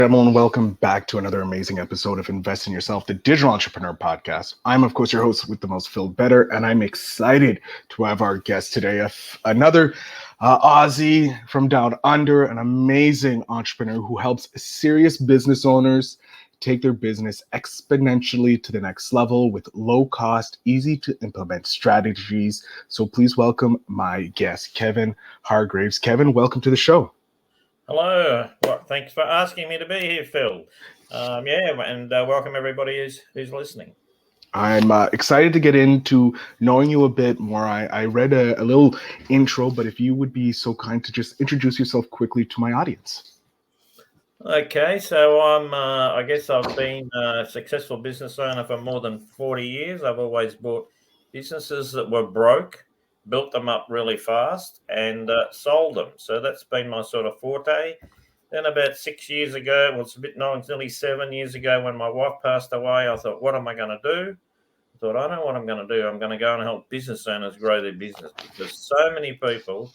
Gentlemen, welcome back to another amazing episode of Invest in Yourself, the Digital Entrepreneur Podcast. I'm, of course, your host with the most, Phil Better, and I'm excited to have our guest today, another Aussie from down under, an amazing entrepreneur who helps serious business owners take their business exponentially to the next level with low cost, easy to implement strategies. So please welcome my guest, Kevin Hargraves. Kevin, welcome to the show. Hello. Well, thanks for asking me to be here, Phil. And welcome everybody who's listening. I'm excited to get into knowing you a bit more. I read a little intro, but if you would be so kind to just introduce yourself quickly to my audience. Okay, so I guess I've been a successful business owner for more than 40 years. I've always bought businesses that were broke, built them up really fast, and sold them. So that's been my sort of forte. Then about 6 years ago, well, it's a bit it's nearly 7 years ago when my wife passed away, I thought, what am I going to do? I thought, I know what I'm going to do. I'm going to go and help business owners grow their business because so many people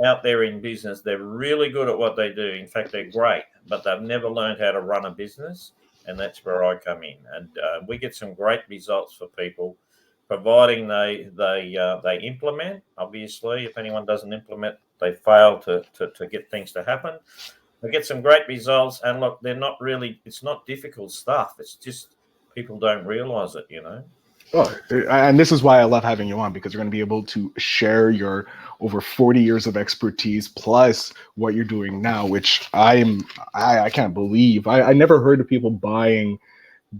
out there in business, they're really good at what they do. In fact, they're great, but they've never learned how to run a business. And that's where I come in. And we get some great results for people, providing they implement. Obviously, if anyone doesn't implement, they fail to get things to happen. We get some great results. And look, it's not difficult stuff. It's just people don't realize it, Oh, and this is why I love having you on, because you're going to be able to share your over 40 years of expertise plus what you're doing now, which I can't believe. I never heard of people buying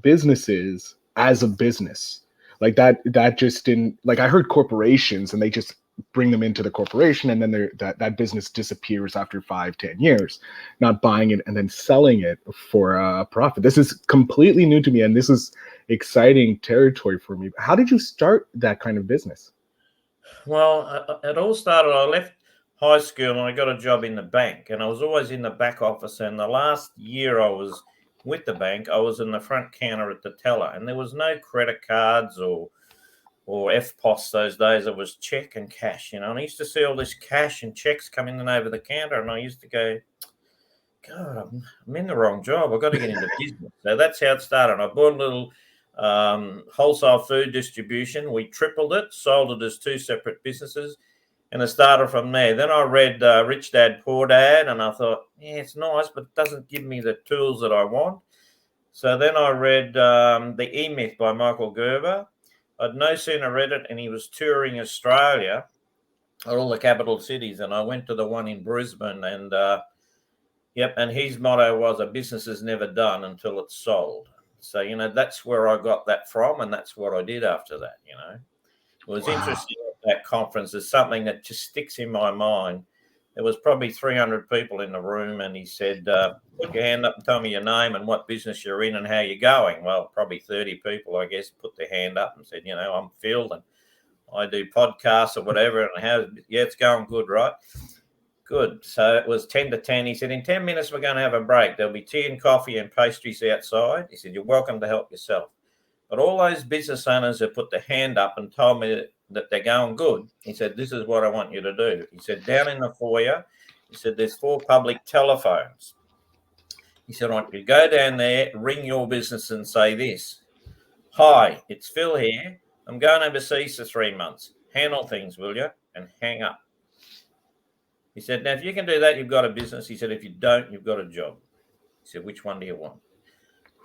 businesses as a business like that just didn't, like, I heard corporations and they just bring them into the corporation and then that business disappears after 5-10 years, not buying it and then selling it for a profit. This is completely new to me and this is exciting territory for me. How did you start that kind of business? Well, it all started, I left high school and I got a job in the bank, and I was always in the back office. And the last year I was with the bank, I was in the front counter at the teller, and there was no credit cards or FPOS those days. It was check and cash, and I used to see all this cash and checks coming in over the counter, and I used to go, God, I'm in the wrong job. I've got to get into business. So that's how it started. I bought a little wholesale food distribution. We tripled it, sold it as two separate businesses, and it started from there. Then I read Rich Dad, Poor Dad, and I thought, yeah, it's nice, but it doesn't give me the tools that I want. So then I read The E-Myth by Michael Gerber. I'd no sooner read it, and he was touring Australia, all the capital cities, and I went to the one in Brisbane, and and his motto was, a business is never done until it's sold. So, that's where I got that from, and that's what I did after that, It was interesting at that conference. It's something that just sticks in my mind. There was probably 300 people in the room, and he said, put your hand up and tell me your name and what business you're in and how you're going. Well, probably 30 people, I guess, put their hand up and said, I'm Phil, and I do podcasts or whatever. And it's going good, right? Good. So it was 10 to 10. He said, in 10 minutes, we're going to have a break. There'll be tea and coffee and pastries outside. He said, you're welcome to help yourself. But all those business owners who put their hand up and told me that they're going good, he said, this is what I want you to do. He said, down in the foyer, he said, there's 4 public telephones. He said, I want you to go down there, ring your business and say this. Hi, it's Phil here. I'm going overseas for 3 months. Handle things, will you? And hang up. He said, now, if you can do that, you've got a business. He said, if you don't, you've got a job. He said, which one do you want?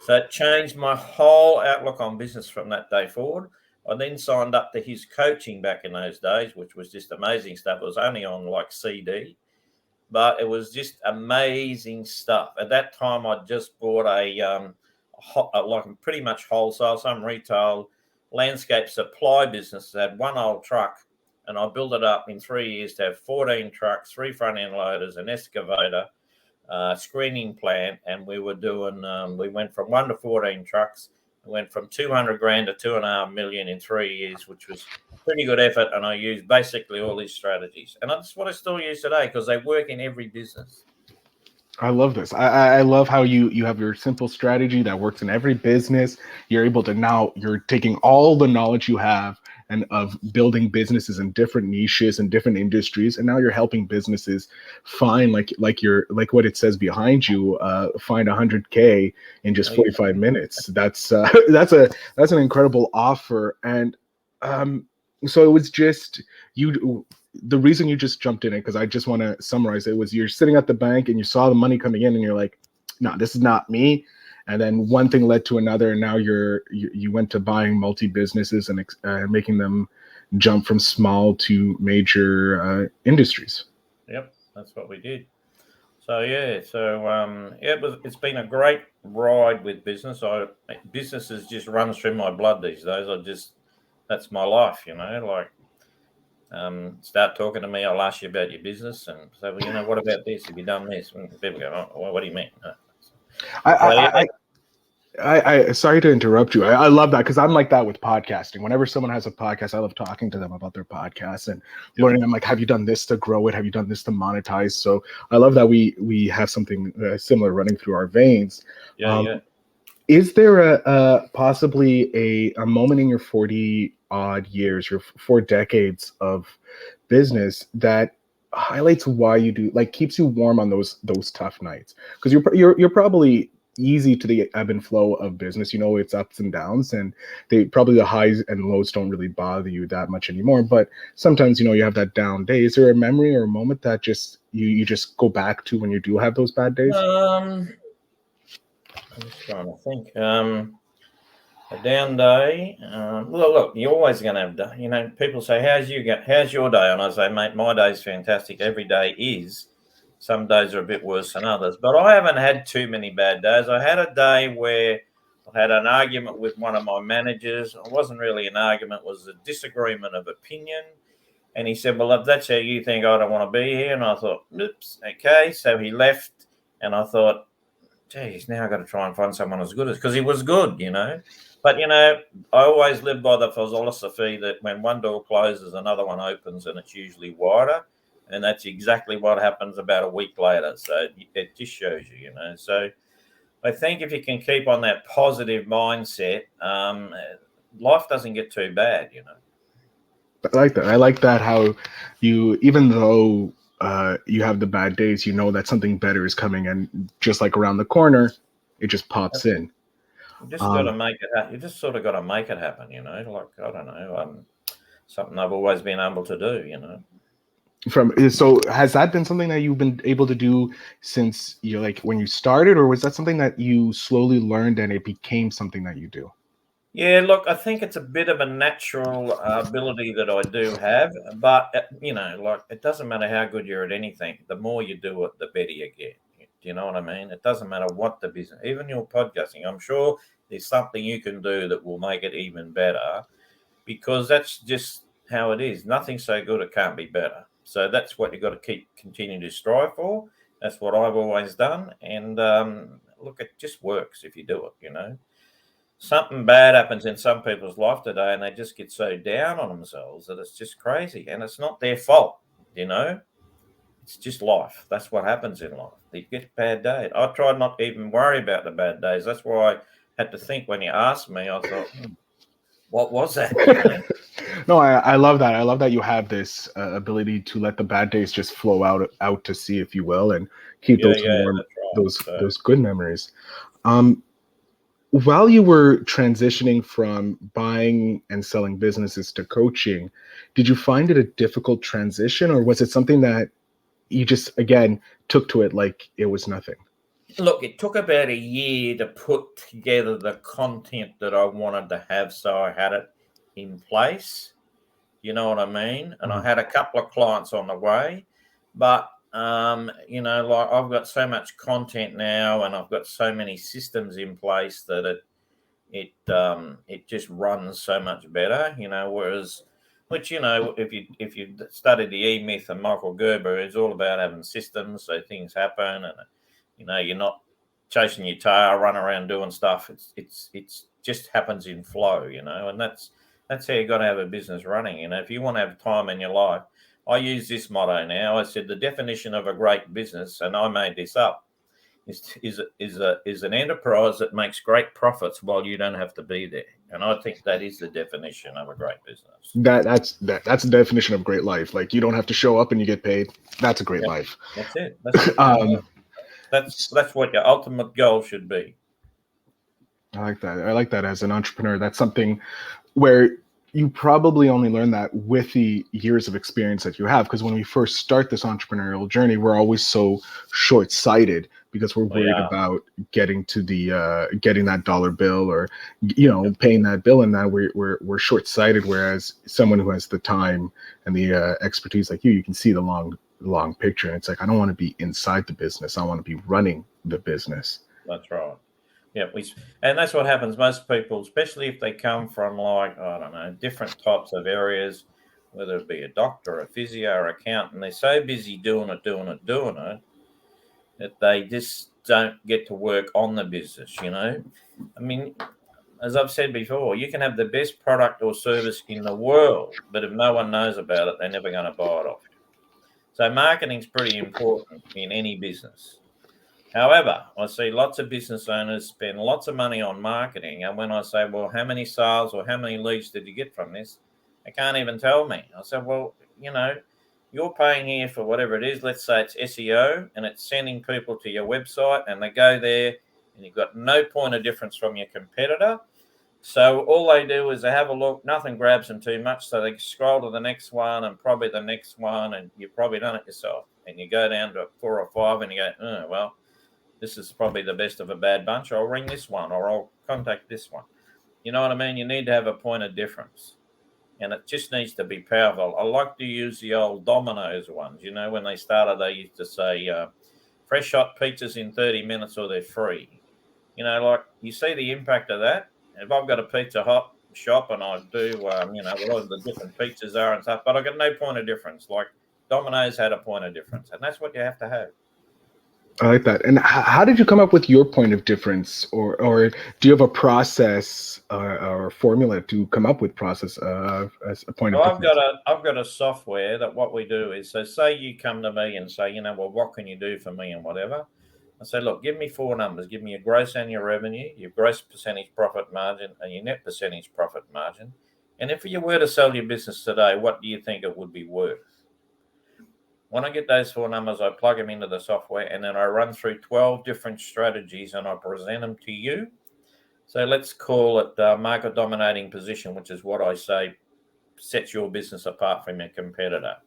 So it changed my whole outlook on business from that day forward. I then signed up to his coaching back in those days, which was just amazing stuff. It was only on like CD, but it was just amazing stuff. At that time, I just bought like pretty much wholesale, some retail landscape supply business that had one old truck. And I built it up in 3 years to have 14 trucks, 3 front-end loaders, an excavator, screening plant. And we were doing, we went from 1 to 14 trucks. We went from 200 grand to 2.5 million in 3 years, which was pretty good effort. And I used basically all these strategies. And that's what I still use today because they work in every business. I love this. I love how you have your simple strategy that works in every business. You're able to, now you're taking all the knowledge you have and of building businesses in different niches and different industries, and now you're helping businesses find like what it says behind you, find 100K in just Yeah. 45 minutes. That's that's an incredible offer. And um, so it was just you. The reason you just jumped in it, because I just want to summarize it, was you're sitting at the bank and you saw the money coming in and you're like, no, this is not me. And then one thing led to another, and now you went to buying multi businesses and making them jump from small to major industries. Yep, that's what we did. So yeah, so yeah, it's been a great ride with business. Businesses just runs through my blood these days. That's my life, Like start talking to me, I'll ask you about your business and say, well, what about this? Have you done this? And people go, oh, well, what do you mean? I, So yeah, I, I sorry to interrupt you. I love that because I'm like that with podcasting. Whenever someone has a podcast, I love talking to them about their podcast and yep, learning. I'm like, have you done this to grow it? Have you done this to monetize? So I love that we have something similar running through our veins. yeah. Is there a possibly a moment in your 40 odd years, your 4 decades of business that highlights why you do, like, keeps you warm on those tough nights? Because you're probably easy to the ebb and flow of business. It's ups and downs, and they probably, the highs and lows don't really bother you that much anymore. But sometimes you have that down day. Is there a memory or a moment that just you just go back to when you do have those bad days? I'm just trying to think. A down day. Look, you're always going to have People say, how's your day? And I say, mate, my day's fantastic. Every day is. Some days are a bit worse than others, but I haven't had too many bad days. I had a day where I had an argument with one of my managers. It wasn't really an argument; it was a disagreement of opinion. And he said, "Well, if that's how you think, I don't want to be here." And I thought, "Oops, okay." So he left, and I thought, geez, now I've got to try and find someone as good as, because he was good. But I always live by the philosophy that when one door closes, another one opens, and it's usually wider. And that's exactly what happens about a week later. So it just shows you. So I think if you can keep on that positive mindset, life doesn't get too bad. I like that. I like that, how you, even though you have the bad days, you know that something better is coming, and just like around the corner, it just pops in. You just got to Um, make it happen. You just sort of got to make it happen. Like, I don't know, something I've always been able to do. so has that been something that you've been able to do since you, like, when you started, or was that something that you slowly learned and it became something that you do? Yeah, look, I think it's a bit of a natural ability that I do have, but like, it doesn't matter how good you're at anything. The more you do it, the better you get. Do you know what I mean? It doesn't matter what the business, even your podcasting. I'm sure there's something you can do that will make it even better, because that's just how it is. Nothing's so good it can't be better. So that's what you've got to keep continuing to strive for. That's what I've always done, and look, it just works if you do it. Something bad happens in some people's life today and they just get so down on themselves that it's just crazy, and it's not their fault. you know it's just life. That's what happens in life. You get bad days. I try not to even worry about the bad days. That's why I had to think when you asked me. I thought, what was that? No, I love that. I love that you have this ability to let the bad days just flow out to sea, if you will, and keep Yeah, those yeah, warm, that's right. those So those good memories. Um, while you were transitioning from buying and selling businesses to coaching, did you find it a difficult transition, or was it something that you just, again, took to it like it was nothing? look, it took about a year to put together the content that I wanted to have, so I had it in place. You know what I mean? And I Mhm. had a couple of clients on the way, but like, I've got so much content now, and I've got so many systems in place that it just runs so much better. Whereas, which, if you study the E Myth and Michael Gerber, it's all about having systems so things happen, and you're not chasing your tail, run around doing stuff. It's just happens in flow. And that's how you got to have a business running. If you want to have time in your life, I use this motto now. I said the definition of a great business, and I made this up, is an enterprise that makes great profits while you don't have to be there. And I think that is the definition of a great business. That's the definition of great life. Like you don't have to show up and you get paid. That's a great Yeah, life. that's it. That's it. And Um, that's what your ultimate goal should be. I like that. I like that as an entrepreneur. That's something where you probably only learn that with the years of experience that you have. Because when we first start this entrepreneurial journey, we're always so short-sighted because we're We worried are. about getting to the getting that dollar bill or Yep, paying that bill, and now we're short-sighted. Whereas someone who has the time and the expertise like you can see the long picture, and it's like I don't want to be inside the business. I want to be running the business. that's right. Yeah, and that's what happens. Most people, especially if they come from like I don't know different types of areas, whether it be a doctor, a physio, or accountant, they're so busy doing it that they just don't get to work on the business. I mean, as I've said before, you can have the best product or service in the world, but if no one knows about it, they're never going to buy it off you. So marketing's pretty important in any business. However, I see lots of business owners spend lots of money on marketing, and when I say, "Well, how many sales or how many leads did you get from this?" they can't even tell me. I said, "Well, you're paying here for whatever it is. Let's say it's SEO, and it's sending people to your website, and they go there, and you've got no point of difference from your competitor. So all they do is they have a look, nothing grabs them too much, so they scroll to the next one and probably the next one, and you've probably done it yourself. And you go down to 4 or 5, and you go, oh, well, this is probably the best of a bad bunch. I'll ring this one, or I'll contact this one. You know what I mean? You need to have a point of difference, and it just needs to be powerful. I like to use the old Domino's ones. When they started, they used to say, fresh hot pizzas in 30 minutes or they're free. Like you see the impact of that. If I've got a Pizza Hut shop and I do, what the different pizzas are and stuff, but I got no point of difference. Like Domino's had a point of difference, and that's what you have to have. I like that. And how did you come up with your point of difference, or do you have a process or formula to come up with process as a point So of difference? I've got a software that what we do is, so say you come to me and say, well, what can you do for me and whatever. I say, look, give me 4 numbers. Give me your gross annual revenue, your gross percentage profit margin, and your net percentage profit margin. And if you were to sell your business today, what do you think it would be worth? When I get those 4 numbers, I plug them into the software, and then I run through 12 different strategies and I present them to you. So let's call it market dominating position, which is what I say sets your business apart from your competitor.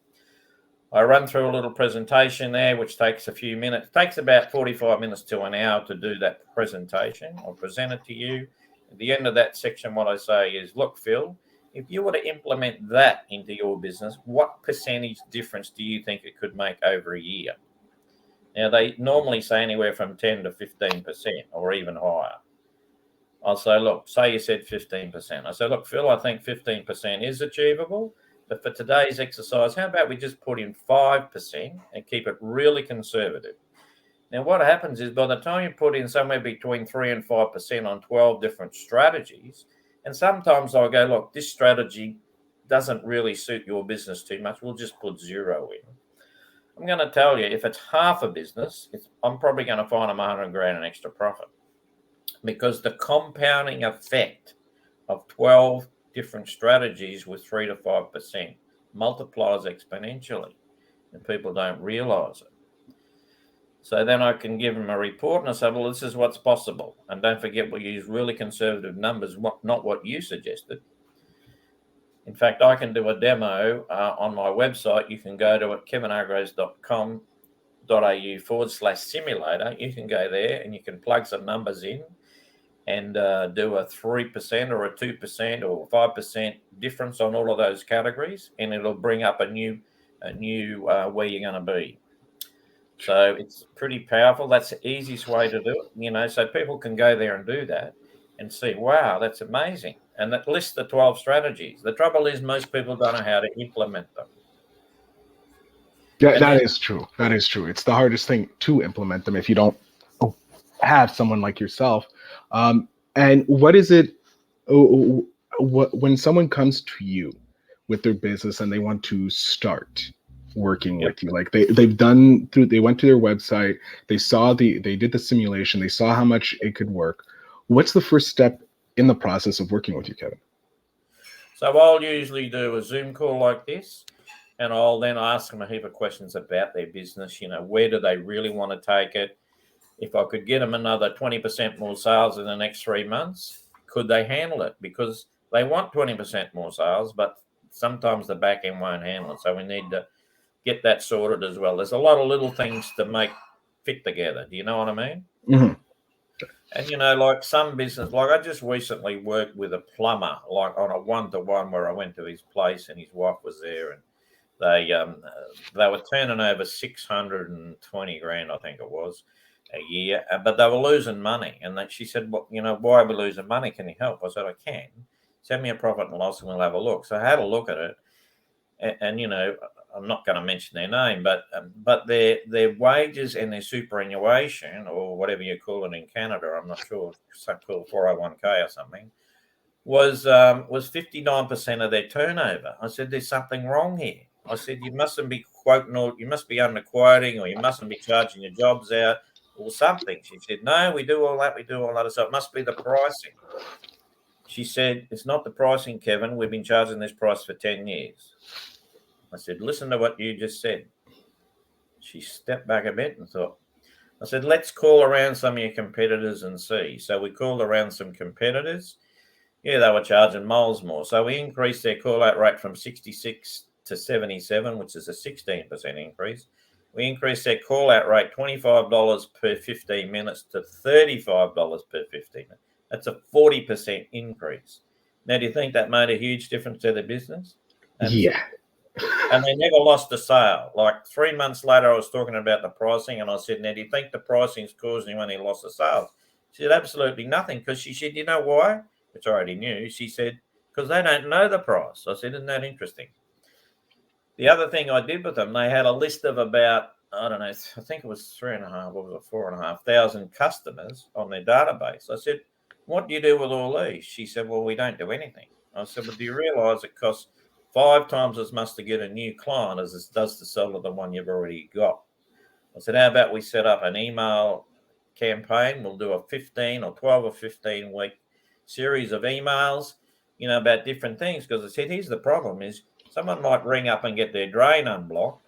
I run through a little presentation there, which takes a few minutes. It takes about 45 minutes to an hour to do that presentation. I'll present it to you. At the end of that section, what I say is, look, Phil, if you were to implement that into your business, what percentage difference do you think it could make over a year? Now, they normally say anywhere from 10 to 15% or even higher. I'll say, look, say you said 15%. I say, look, Phil, I think 15% is achievable. But for today's exercise, how about we just put in 5% and keep it really conservative? Now, what happens is by the time you put in somewhere between 3 and 5% on 12 different strategies, and sometimes I'll go, look, this strategy doesn't really suit your business too much. We'll just put 0 in. I'm going to tell you, if it's half a business, I'm probably going to find them 100 grand in extra profit, because the compounding effect of 12 different strategies with 3 to 5% multiplies exponentially, and people don't realize it. So then I can give them a report and I say, well, this is what's possible. And don't forget, we use really conservative numbers, not what you suggested. In fact, I can do a demo on my website. You can go to it, kevinhargraves.com.au/simulator. You can go there and you can plug some numbers in and do a 3% or a 2% or 5% difference on all of those categories, and it'll bring up a new where you're going to be. So it's pretty powerful. That's the easiest way to do it, so people can go there and do that and see, wow, that's amazing. And that lists the 12 strategies. The trouble is most people don't know how to implement them. Yeah, And that then, is true. That is true. It's the hardest thing to implement them if you don't have someone like yourself. And what is it? What when someone comes to you with their business and they want to start? working Yep. with you? Like they went to their website, they did the simulation, they saw how much it could work. What's the first step in the process of working with you, Kevin? So I'll usually do a Zoom call like this, and I'll then ask them a heap of questions about their business. Where do they really want to take it? If I could get them another 20% more sales in the next 3 months, could they handle it? Because they want 20% more sales, but sometimes the back end won't handle it. So we need to get that sorted as well. There's a lot of little things to make fit together. Do you know what I mean? Mm-hmm. And like some business, like I just recently worked with a plumber, like on a 1-to-1 where I went to his place and his wife was there, and they were turning over 620 grand, I think it was, a year, but they were losing money. And she said, "Well, why are we losing money? Can you help?" I said, "I can. Send me a profit and loss, and we'll have a look." So I had a look at it, and I'm not going to mention their name, but their wages and their superannuation, or whatever you call it in Canada, I'm not sure, some called 401k or something, was 59% of their turnover. I said, "There's something wrong here." I said, "You mustn't be quoting, or you must be underquoting, or you mustn't be charging your jobs out or something." She said, "No, we do all that. We do all that. So it must be the pricing." She said, "It's not the pricing, Kevin. We've been charging this price for 10 years. I said, "Listen to what you just said." She stepped back a bit and thought. I said, "Let's call around some of your competitors and see." So we called around some competitors. Yeah, they were charging miles more. So we increased their call out rate from 66 to 77, which is a 16% increase. We increased their call out rate $25 per 15 minutes to $35 per 15 minutes. That's a 40% increase. Now, do you think that made a huge difference to their business? Yeah. Absolutely. And they never lost a sale. Like 3 months later, I was talking about the pricing, and I said, "Now, do you think the pricing's causing you any loss of sales?" She said, "Absolutely nothing." Because she said, "You know why?" Which I already knew. She said, "Because they don't know the price." I said, "Isn't that interesting?" The other thing I did with them, they had a list of about, I don't know, I think it was 3.5, what was it, 4,500 customers on their database. I said, "What do you do with all these?" She said, "Well, we don't do anything." I said, "Well, do you realize it costs 5 times as much to get a new client as it does to sell to the one you've already got?" I said, "How about we set up an email campaign? We'll do a 15 or 12 or 15 week series of emails, about different things." Because I said, "Here's the problem is someone might ring up and get their drain unblocked,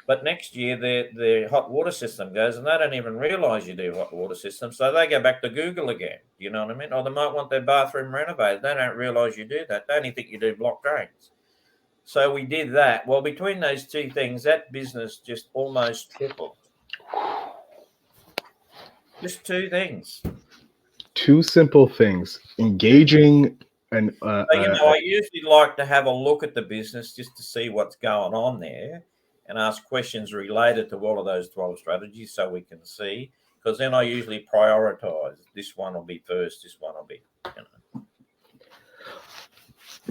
but next year their hot water system goes and they don't even realize you do hot water system. So they go back to Google again. You know what I mean? Or they might want their bathroom renovated. They don't realize you do that. They only think you do block drains." So we did that. Well, between those two things, that business just almost tripled. Just two things. Two simple things: engaging and So, I usually like to have a look at the business just to see what's going on there and ask questions related to all of those 12 strategies so we can see. Because then I usually prioritize. This one will be first, this one will be,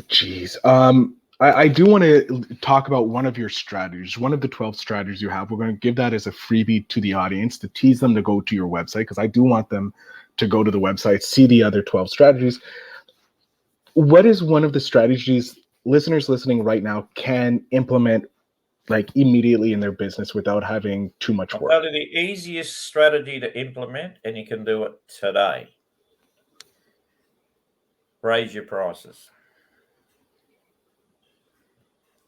Jeez. I do want to talk about one of your strategies, one of the 12 strategies you have. We're going to give that as a freebie to the audience to tease them to go to your website, because I do want them to go to the website, see the other 12 strategies. What is one of the strategies listeners listening right now can implement like immediately in their business without having too much I'll work? tell you the easiest strategy to implement, and you can do it today. Raise your prices.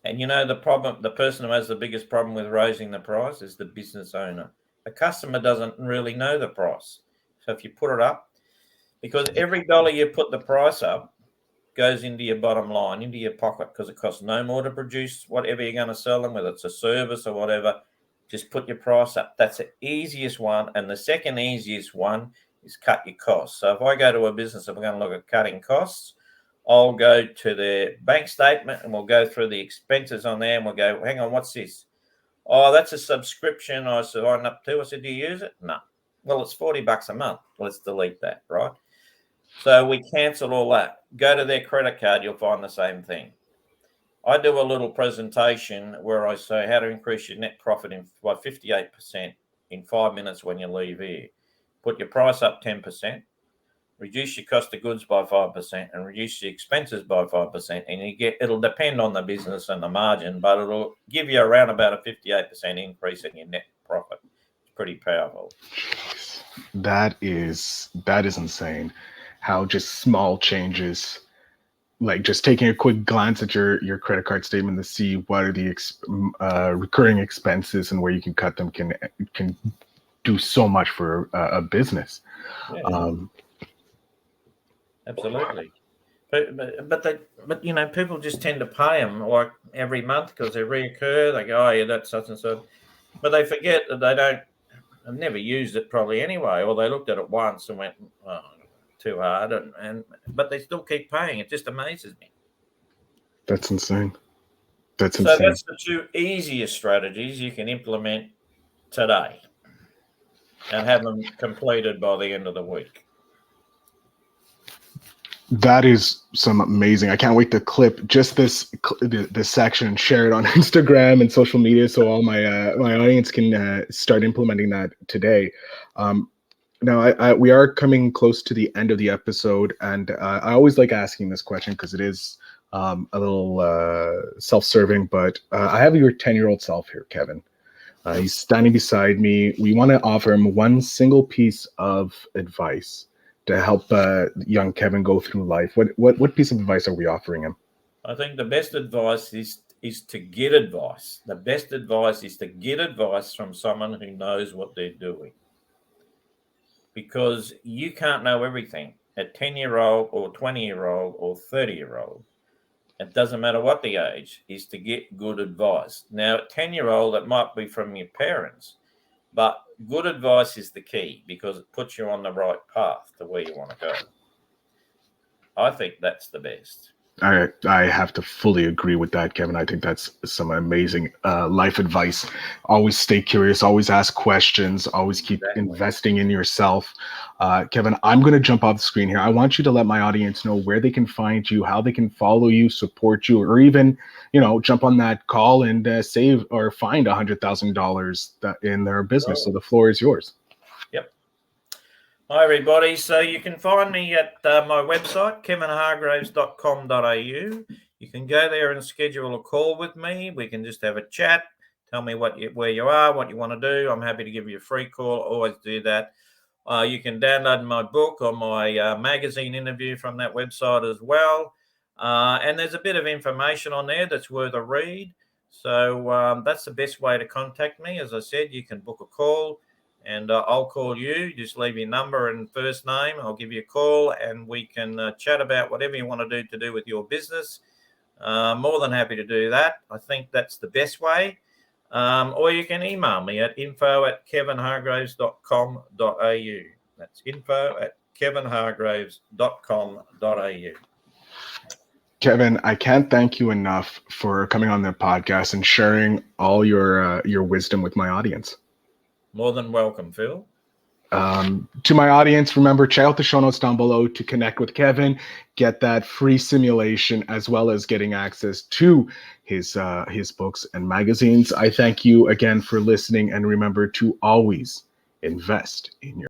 And the person who has the biggest problem with raising the price is the business owner. The customer doesn't really know the price. So if you put it up, because every dollar you put the price up goes into your bottom line, into your pocket, because it costs no more to produce whatever you're going to sell them, whether it's a service or whatever. Just put your price up. That's the easiest one. And the second easiest one is cut your costs. So if I go to a business and we're going to look at cutting costs, I'll go to their bank statement and we'll go through the expenses on there and we'll go, "Hang on, what's this? Oh, that's a subscription I signed up to." I said, "Do you use it?" "No." "Well, it's $40 a month." "Let's delete that," right? So we cancel all that. Go to their credit card, you'll find the same thing. I do a little presentation where I say how to increase your net profit by 58% in 5 minutes when you leave here. Put your price up 10%. reduce your cost of goods by 5% and reduce your expenses by 5%, and it'll depend on the business and the margin, but it'll give you around about a 58% increase in your net profit. It's pretty powerful. That is insane. How just small changes, like just taking a quick glance at your credit card statement to see what are the recurring expenses and where you can cut them, can do so much for a business. Yeah. Absolutely. But you know, people just tend to pay them like every month because they reoccur. They go, oh yeah, that's such and such, but they forget that they've never used it probably anyway, or they looked at it once and went, oh, too hard, but they still keep paying. It just amazes me. That's insane. That's So insane. that's the two easiest strategies you can implement today and have them completed by the end of the week. That is some amazing. I can't wait to clip just this section and share it on Instagram and social media, so all my audience can start implementing that today. Now, we are coming close to the end of the episode, and I always like asking this question because it is a little self-serving. But I have your 10-year-old self here, Kevin. He's standing beside me. We want to offer him one single piece of advice to help young Kevin go through life. What piece of advice are we offering him? I think the best advice is to get advice. The best advice is to get advice from someone who knows what they're doing. Because you can't know everything. A 10-year-old or 20-year-old or 30-year-old, it doesn't matter what the age, is to get good advice. Now, a 10-year-old, it might be from your parents, but good advice is the key because it puts you on the right path to where you want to go. I think that's the best. I have to fully agree with that, Kevin. I think that's some amazing life advice. Always stay curious, always ask questions, always keep investing in yourself. Kevin, I'm going to jump off the screen here. I want you to let my audience know where they can find you, how they can follow you, support you, or even, jump on that call and save or find $100,000 in their business. So the floor is yours. Yep. Hi, everybody. So you can find me at my website, kevinhargraves.com.au. You can go there and schedule a call with me. We can just have a chat. Tell me where you are, what you want to do. I'm happy to give you a free call. Always do that. You can download my book or my magazine interview from that website as well. And there's a bit of information on there that's worth a read. So that's the best way to contact me. As I said, you can book a call. And I'll call you. Just leave your number and first name. I'll give you a call and we can chat about whatever you want to do with your business. More than happy to do that. I think that's the best way. Or you can email me at info@kevinhargraves.com.au. That's info@kevinhargraves.com.au. Kevin, I can't thank you enough for coming on the podcast and sharing all your wisdom with my audience. More than welcome, Phil. To my audience, remember, check out the show notes down below to connect with Kevin, get that free simulation, as well as getting access to his books and magazines. I thank you again for listening, and remember to always invest in your